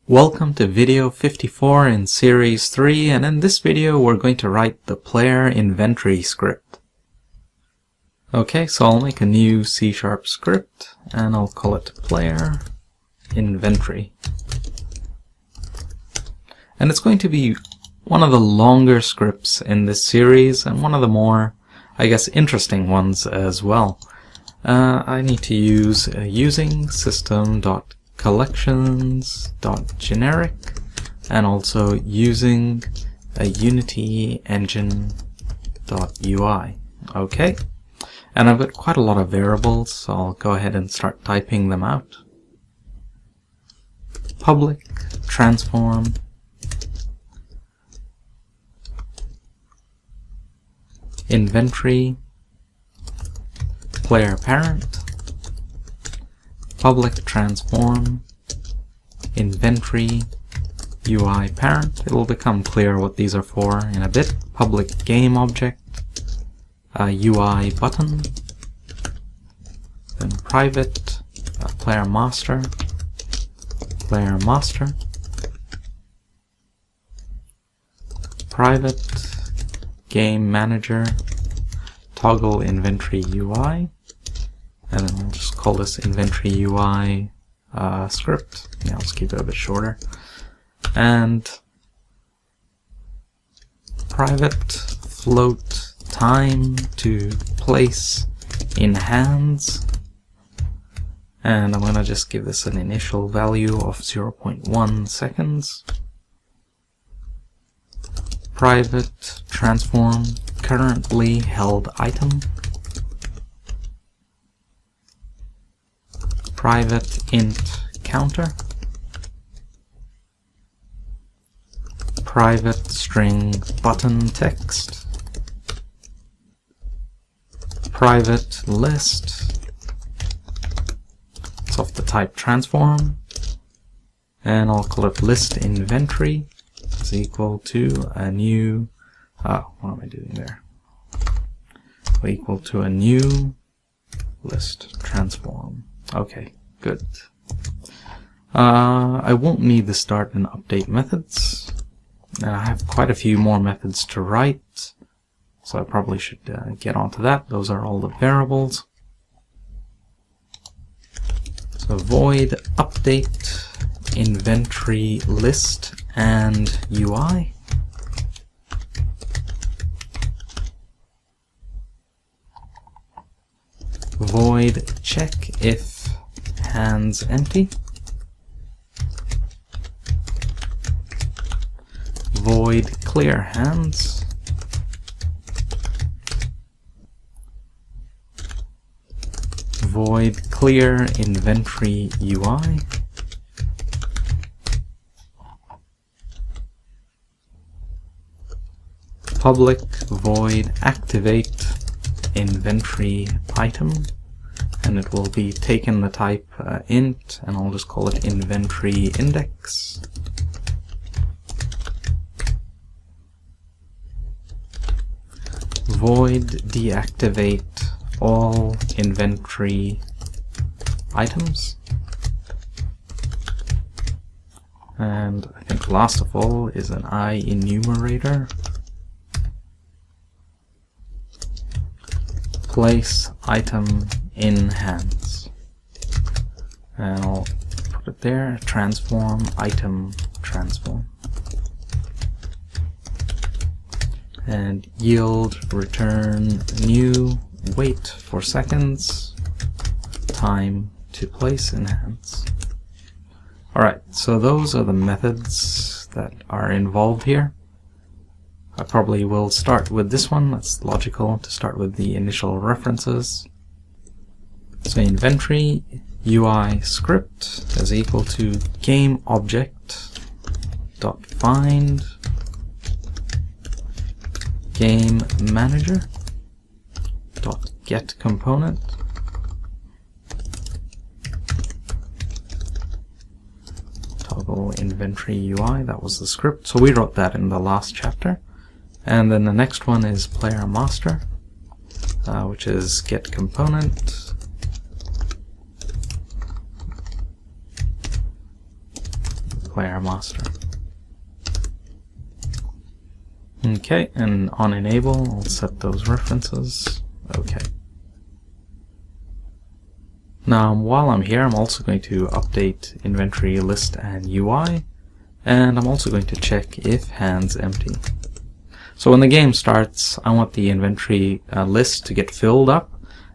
Welcome to video 54 in series 3, and in this video we're going to write the player inventory script. Okay, so I'll make a new C# script and I'll call it player inventory. And it's going to be one of the longer scripts in this series and one of the more, I guess, interesting ones as well. I need to use using system.collections.generic and also using a Unity engine.ui. Okay, and I've got quite a lot of variables, so I'll go ahead and start typing them out. Public transform inventory player parent, public transform inventory UI parent. It'll become clear what these are for in a bit. Public game object, UI button, then private player master, private game manager, toggle inventory UI, and then we'll just call this inventory UI script. Yeah, let's keep it a bit shorter. And private float time to place in hands, and I'm going to just give this an initial value of 0.1 seconds. Private transform currently held item, private int counter, private string button text, private list. It's of the type transform, and I'll call it list inventory is equal to a new what am I doing there? Equal to a new list transform. Okay, good. I won't need the start and update methods, and I have quite a few more methods to write, so I probably should get onto that. Those are all the variables. So void update inventory list and UI. Void check if hands empty. Void clear hands. Void clear inventory UI. Public void activate inventory item, and it will be taken the type int, and I'll just call it inventory index. Void deactivate all inventory items, and I think last of all is an IEnumerator. Place item in hands, and I'll put it there. Transform item transform, and yield return new wait for seconds time to place in hands. Alright, so those are the methods that are involved here. I probably will start with this one. That's logical to start with the initial references. So inventory UI script is equal to game object dot find game manager dot get component toggle inventory UI. That was the script. So we wrote that in the last chapter. And then the next one is player master, which is get component player master. Okay, and on enable, I'll set those references. Okay. Now, while I'm here, I'm also going to update inventory list and UI, and I'm also going to check if hands empty. So when the game starts, I want the inventory list to get filled up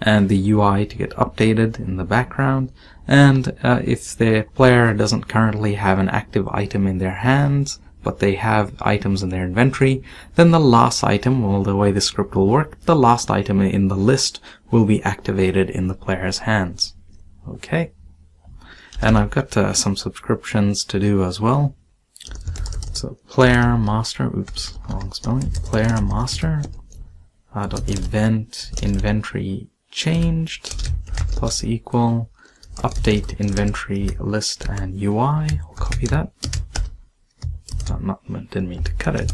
and the UI to get updated in the background. And if the player doesn't currently have an active item in their hands, but they have items in their inventory, then the last item, well, the way the script will work, the last item in the list will be activated in the player's hands. Okay. And I've got some subscriptions to do as well. So player master, oops, wrong spelling, player master dot event inventory changed plus equal update inventory list and UI. I'll copy that. Didn't mean to cut it.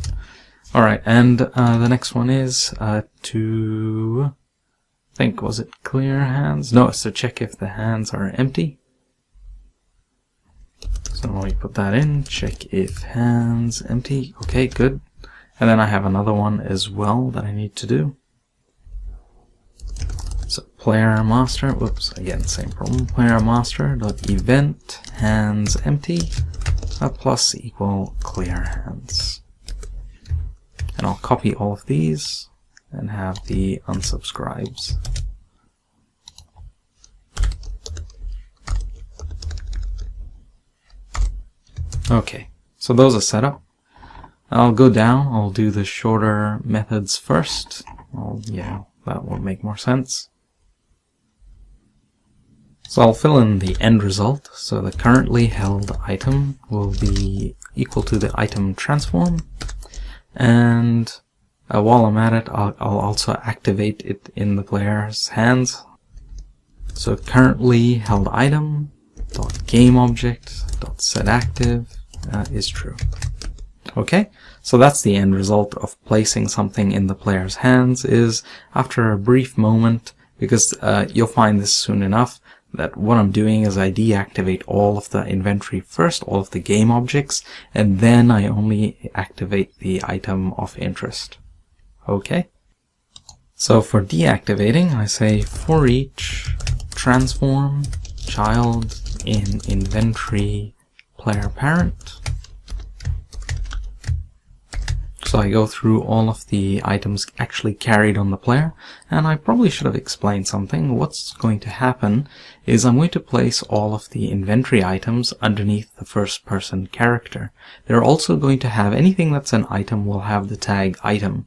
Alright, and the next one is to think, was it clear hands? No, it's to check if the hands are empty. So we put that in, check if hands empty. Okay, good. And then I have another one as well that I need to do. So player master, whoops, again, same problem. Player master dot event hands empty plus equal clear hands. And I'll copy all of these and have the unsubscribes. Okay, so those are set up. I'll go down, I'll do the shorter methods first. Yeah, that will make more sense. So I'll fill in the end result. So the currently held item will be equal to the item transform. And while I'm at it, I'll also activate it in the player's hands. So currently held item dot game object dot set active is true. Okay, so that's the end result of placing something in the player's hands. Is after a brief moment, because you'll find this soon enough, that what I'm doing is I deactivate all of the inventory first, all of the game objects, and then I only activate the item of interest. Okay? So for deactivating, I say for each transform child in inventory player parent. So I go through all of the items actually carried on the player, and I probably should have explained something. What's going to happen is I'm going to place all of the inventory items underneath the first person character. They're also going to have anything that's an item will have the tag item.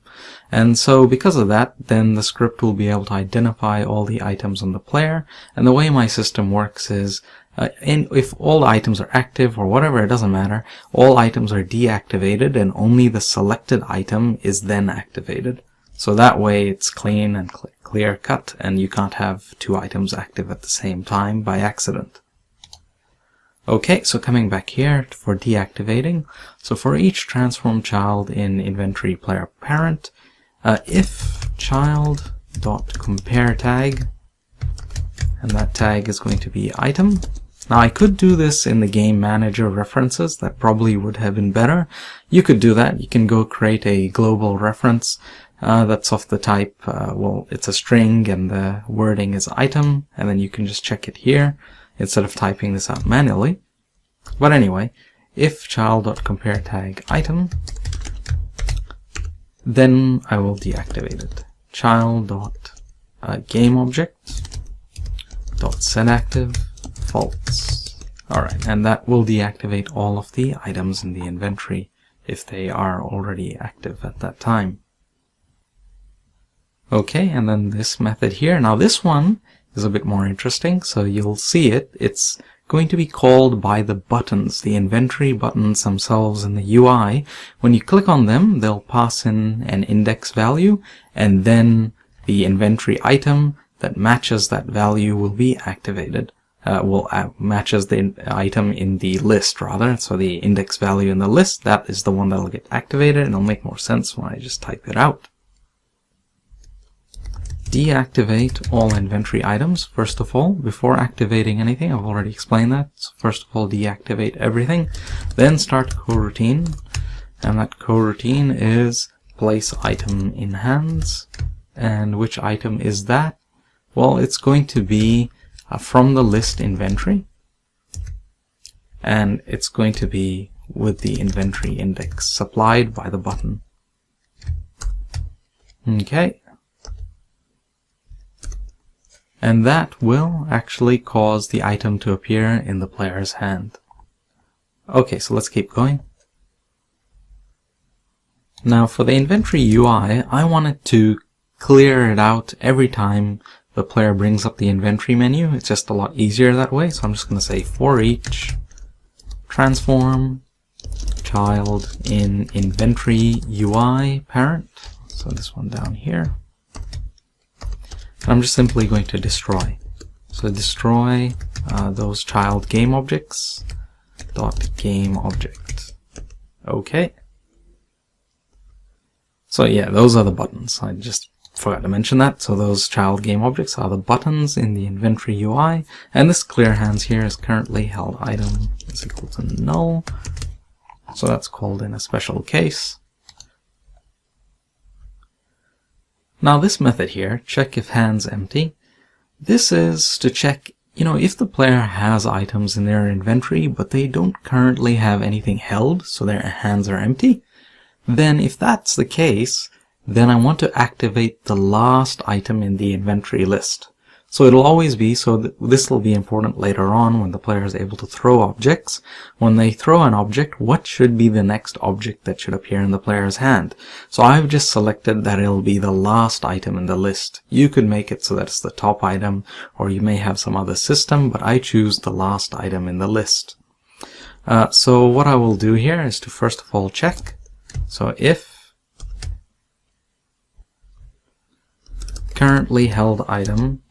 And so because of that, then the script will be able to identify all the items on the player. And the way my system works is if all items are active or whatever, it doesn't matter, all items are deactivated and only the selected item is then activated. So that way it's clean and clear cut, and you can't have two items active at the same time by accident. Okay, so coming back here for deactivating, so for each transform child in inventory player parent, if child dot compare tag, and that tag is going to be item. Now I could do this in the game manager references. That probably would have been better. You could do that. You can go create a global reference that's of the type, well, it's a string and the wording is item, and then you can just check it here instead of typing this out manually. But anyway, if child.compare tag item, then I will deactivate it. Child.game object dot set active false. Alright, and that will deactivate all of the items in the inventory if they are already active at that time. Okay, and then this method here. Now this one is a bit more interesting, so you'll see it. It's going to be called by the buttons, the inventory buttons themselves in the UI. When you click on them, they'll pass in an index value, and then the inventory item that matches that value will be activated. Matches the item in the list, rather. So the index value in the list, that is the one that will get activated, and it'll make more sense when I just type it out. deactivate all inventory items first of all. Before activating anything, I've already explained that. So first of all, deactivate everything, then start coroutine, and that coroutine is place item in hands. And which item is that? Well, it's going to be from the list inventory, and it's going to be with the inventory index supplied by the button. Okay. And that will actually cause the item to appear in the player's hand. Okay, so let's keep going. Now for the inventory UI, I wanted to clear it out every time the player brings up the inventory menu. It's just a lot easier that way, so I'm just going to say for each transform child in inventory UI parent. So this one down here. And I'm just simply going to destroy. So destroy those child game objects dot game object. Okay. So yeah, those are the buttons. I just forgot to mention that. So those child game objects are the buttons in the inventory UI, and this clear hands here is currently held item is equal to null. So that's called in a special case. Now this method here, check if hands empty, this is to check, if the player has items in their inventory but they don't currently have anything held, so their hands are empty, then if that's the case, then I want to activate the last item in the inventory list. So it'll always be, this will be important later on when the player is able to throw objects. When they throw an object, what should be the next object that should appear in the player's hand? So I've just selected that it'll be the last item in the list. You could make it so that it's the top item, or you may have some other system, but I choose the last item in the list. So what I will do here is to first of all check. So if currently held item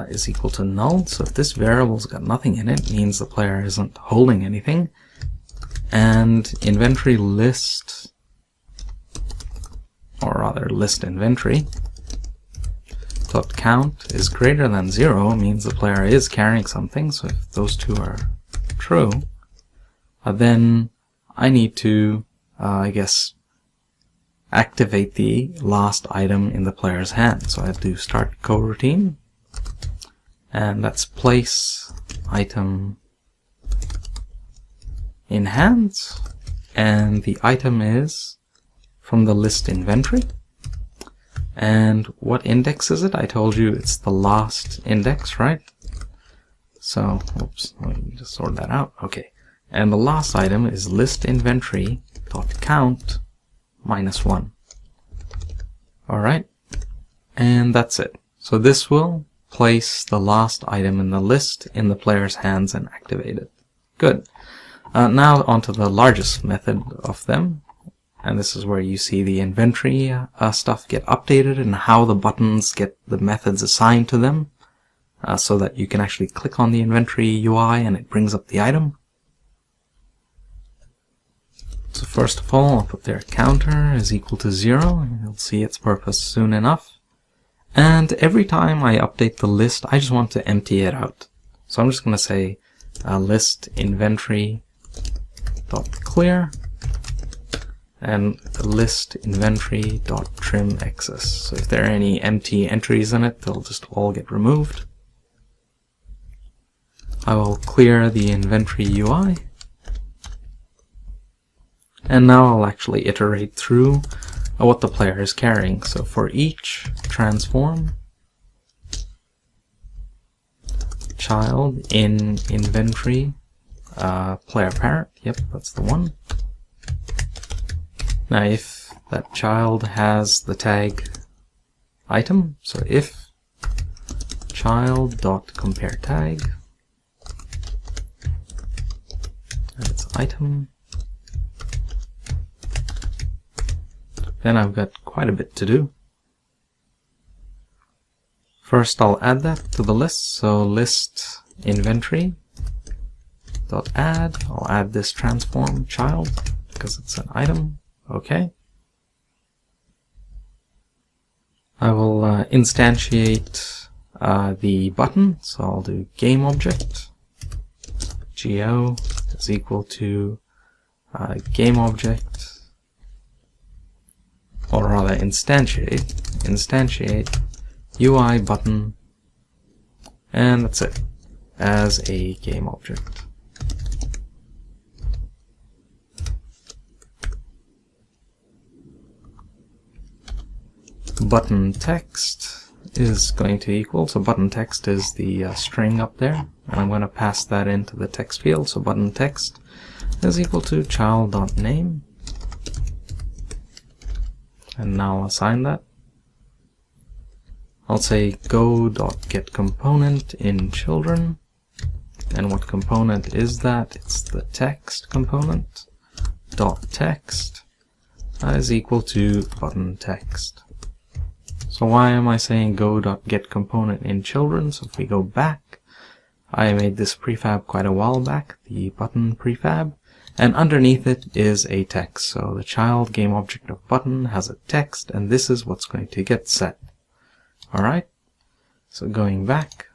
is equal to null, so if this variable's got nothing in it, it means the player isn't holding anything, and inventory list, or rather list inventory dot count is greater than 0, means the player is carrying something. So if those two are true, then I need to I guess activate the last item in the player's hand. So I have to start coroutine, and that's place item in hands, and the item is from the list inventory. And what index is it? I told you it's the last index, right? So, oops, let me just sort that out. Okay, and the last item is list inventory dot count -1. Alright, and that's it. So this will place the last item in the list in the player's hands and activate it. Good. Now onto the largest method of them, and this is where you see the inventory stuff get updated and how the buttons get the methods assigned to them, so that you can actually click on the inventory UI and it brings up the item. So first of all, I'll put there counter is equal to 0, and you'll see its purpose soon enough. And every time I update the list, I just want to empty it out. So I'm just going to say list inventory dot clear and list inventory dot trim excess. So if there are any empty entries in it, they'll just all get removed. I will clear the inventory UI. And now I'll actually iterate through what the player is carrying. So for each transform child in inventory player parent, yep, that's the one. Now if that child has the tag item, so if child dot compare tag, and it's item, then I've got quite a bit to do. First I'll add that to the list, so list inventory dot add, I'll add this transform child because it's an item. Okay. I will instantiate the button, so I'll do game object go is equal to game object, or rather instantiate UI button, and that's it, as a game object. Button text is going to equal, so button text is the string up there, and I'm going to pass that into the text field, so button text is equal to child.name, and now I'll assign that. I'll say go.getComponent in children, and what component is that? It's the text component. Dot text is equal to button text. So why am I saying go.getComponent in children? So if we go back, I made this prefab quite a while back, the button prefab, and underneath it is a text. So the child game object of button has a text, and this is what's going to get set. Alright, so going back,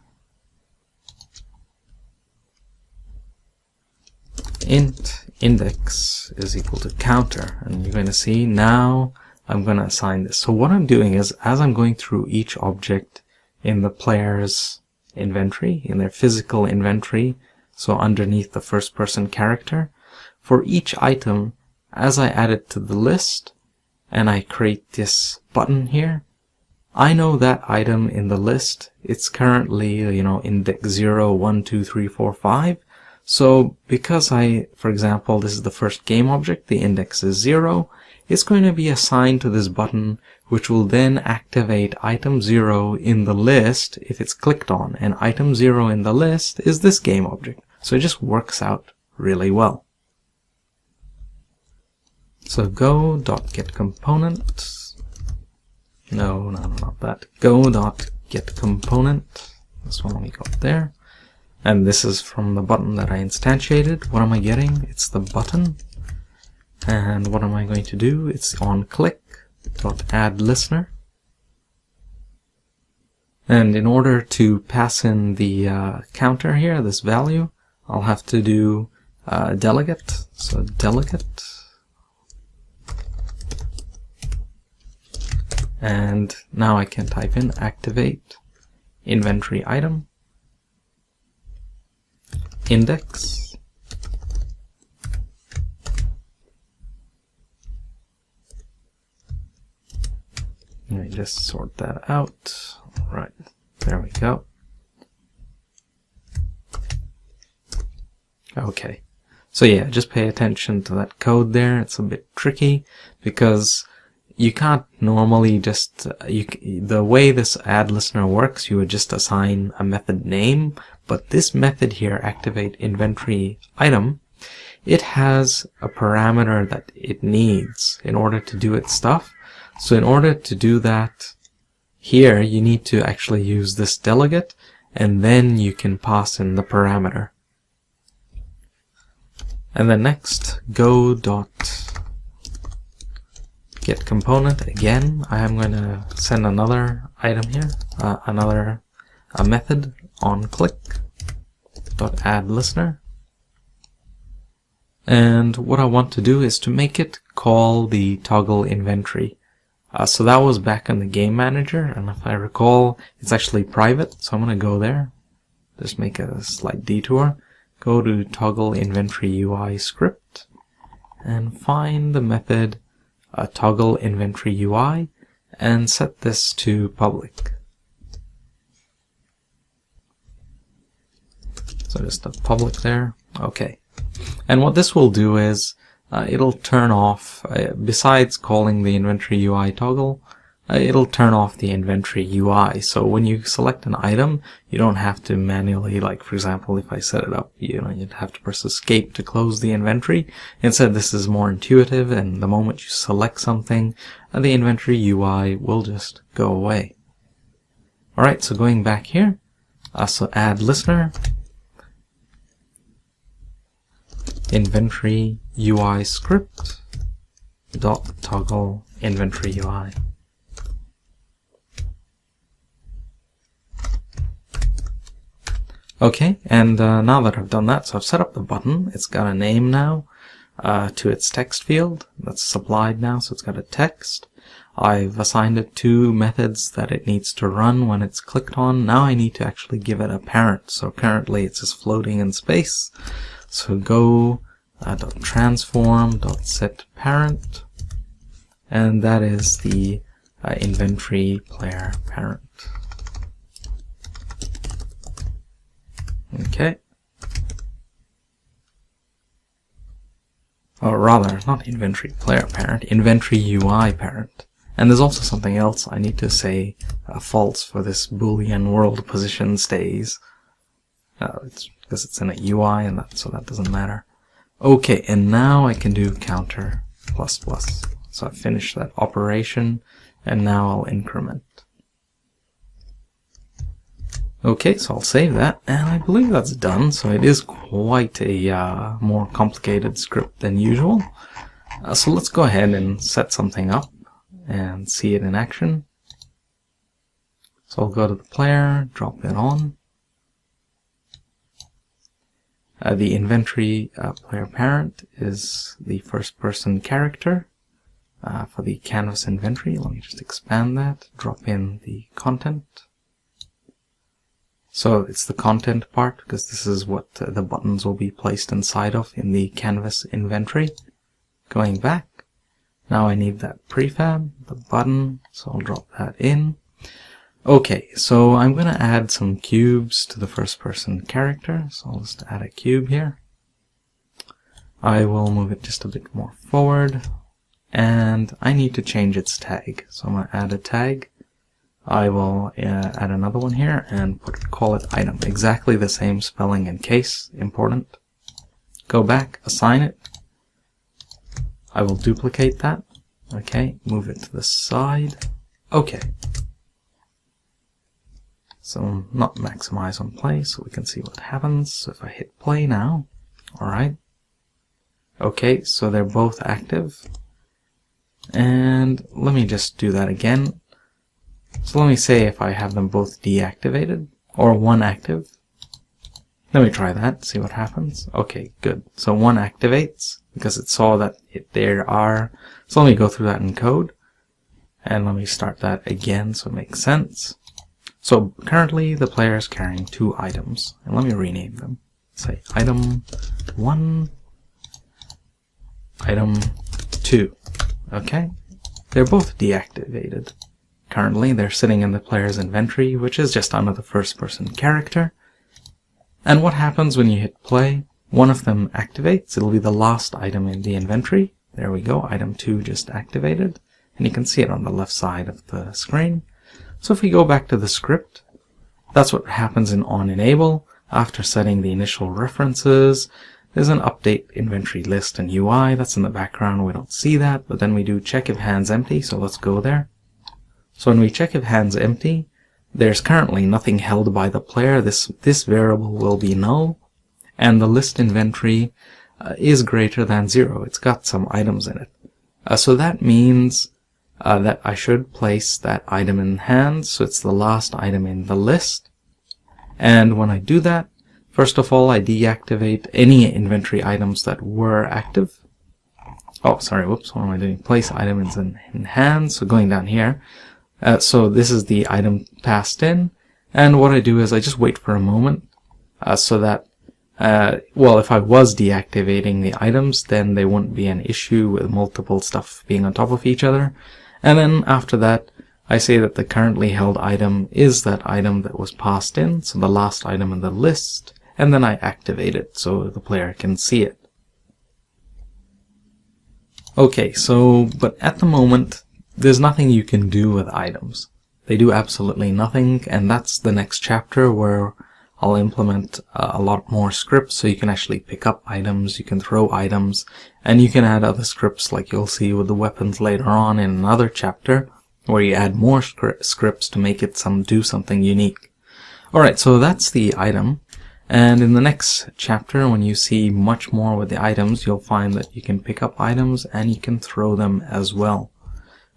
int index is equal to counter, and you're going to see now I'm going to assign this. So what I'm doing is, as I'm going through each object in the player's inventory, in their physical inventory, so underneath the first person character, for each item, as I add it to the list, and I create this button here, I know that item in the list, it's currently, index 0, 1, 2, 3, 4, 5. So because for example, this is the first game object, the index is 0, it's going to be assigned to this button, which will then activate item 0 in the list if it's clicked on, and item 0 in the list is this game object. So it just works out really well. So go.getComponent, no, not that, go.getComponent, this one, let me go up there, and this is from the button that I instantiated. What am I getting? It's the button. And what am I going to do? It's on click dot add listener. And in order to pass in the counter here, this value, I'll have to do delegate. So delegate. And now I can type in activate inventory item index. Let me just sort that out. Right, there we go. Okay, so yeah, just pay attention to that code there. It's a bit tricky because you can't normally just, the way this add listener works, you would just assign a method name, but this method here, activate inventory item, it has a parameter that it needs in order to do its stuff. So in order to do that here, you need to actually use this delegate, and then you can pass in the parameter. And then next, go.getComponent. Again, I am going to send another item here, a method on click dot add listener. And what I want to do is to make it call the toggle inventory. So that was back in the game manager, and if I recall, it's actually private, so I'm going to go there, just make a slight detour, go to toggle inventory UI script, and find the method toggle inventory UI, and set this to public. So just a public there, okay. And what this will do is, it'll turn off, besides calling the inventory UI toggle, it'll turn off the inventory UI. So when you select an item, you don't have to manually, like for example, if I set it up, you'd have to press escape to close the inventory. Instead, this is more intuitive, and the moment you select something, the inventory UI will just go away. Alright, so going back here, so add listener, inventory UI script dot toggle inventory UI. Okay, and now that I've done that, so I've set up the button. It's got a name now to its text field. That's supplied now, so it's got a text. I've assigned it 2 methods that it needs to run when it's clicked on. Now I need to actually give it a parent. So currently it's just floating in space. So go .transform.set parent, and that is the inventory player parent. Okay. Or rather, not inventory player parent, inventory UI parent. And there's also something else I need to say false for this boolean world position stays. It's because it's in a UI, and so that doesn't matter. Okay, and now I can do counter ++. So I've finished that operation, and now I'll increment. Okay, so I'll save that, and I believe that's done. So it is quite a more complicated script than usual. So let's go ahead and set something up and see it in action. So I'll go to the player, drop it on. The inventory player parent is the first person character for the canvas inventory. Let me just expand that, drop in the content. So it's the content part, because this is what the buttons will be placed inside of in the canvas inventory. Going back, now I need that prefab, the button, so I'll drop that in. Okay, so I'm going to add some cubes to the first person character, so I'll just add a cube here. I will move it just a bit more forward, and I need to change its tag, so I'm going to add a tag. I will add another one here and call it item. Exactly the same spelling and case, important. Go back, assign it. I will duplicate that. Okay, move it to the side. Okay. So not maximize on play, so we can see what happens. So if I hit play now, alright. Okay, so they're both active. And let me just do that again. So let me say if I have them both deactivated, or one active. Let me try that, see what happens. Okay, good. So one activates, because it saw that there are... So let me go through that in code. And let me start that again so it makes sense. So currently the player is carrying 2 items. And let me rename them. Say item 1, item 2. Okay? They're both deactivated. Currently, they're sitting in the player's inventory, which is just under the first-person character. And what happens when you hit play? One of them activates. It'll be the last item in the inventory. There we go. Item 2 just activated. And you can see it on the left side of the screen. So if we go back to the script, that's what happens in onEnable. After setting the initial references, there's an update inventory list and UI. That's in the background. We don't see that. But then we do check if hand's empty. So let's go there. So when we check if hand's empty, there's currently nothing held by the player. This variable will be null, and the list inventory is greater than 0. It's got some items in it. So that means that I should place that item in hand, so it's the last item in the list. And when I do that, first of all, I deactivate any inventory items that were active. Oh, sorry, whoops, what am I doing? Place item in hand, so going down here. So this is the item passed in, and what I do is I just wait for a moment so that, well, if I was deactivating the items, then there wouldn't be an issue with multiple stuff being on top of each other. And then after that, I say that the currently held item is that item that was passed in, so the last item in the list, and then I activate it so the player can see it. Okay, so, but at the moment, there's nothing you can do with items. They do absolutely nothing, and that's the next chapter where I'll implement a lot more scripts so you can actually pick up items, you can throw items, and you can add other scripts like you'll see with the weapons later on in another chapter where you add more scripts to make it do something unique. Alright, so that's the item, and in the next chapter when you see much more with the items, you'll find that you can pick up items and you can throw them as well.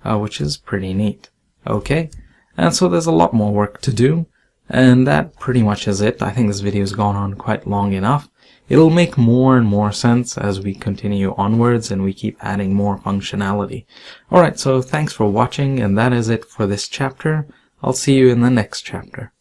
Which is pretty neat. Okay, and so there's a lot more work to do, And that pretty much is it. I think this video has gone on quite long enough. It'll make more and more sense as we continue onwards and we keep adding more functionality. Alright, so thanks for watching, and that is it for this chapter. I'll see you in the next chapter.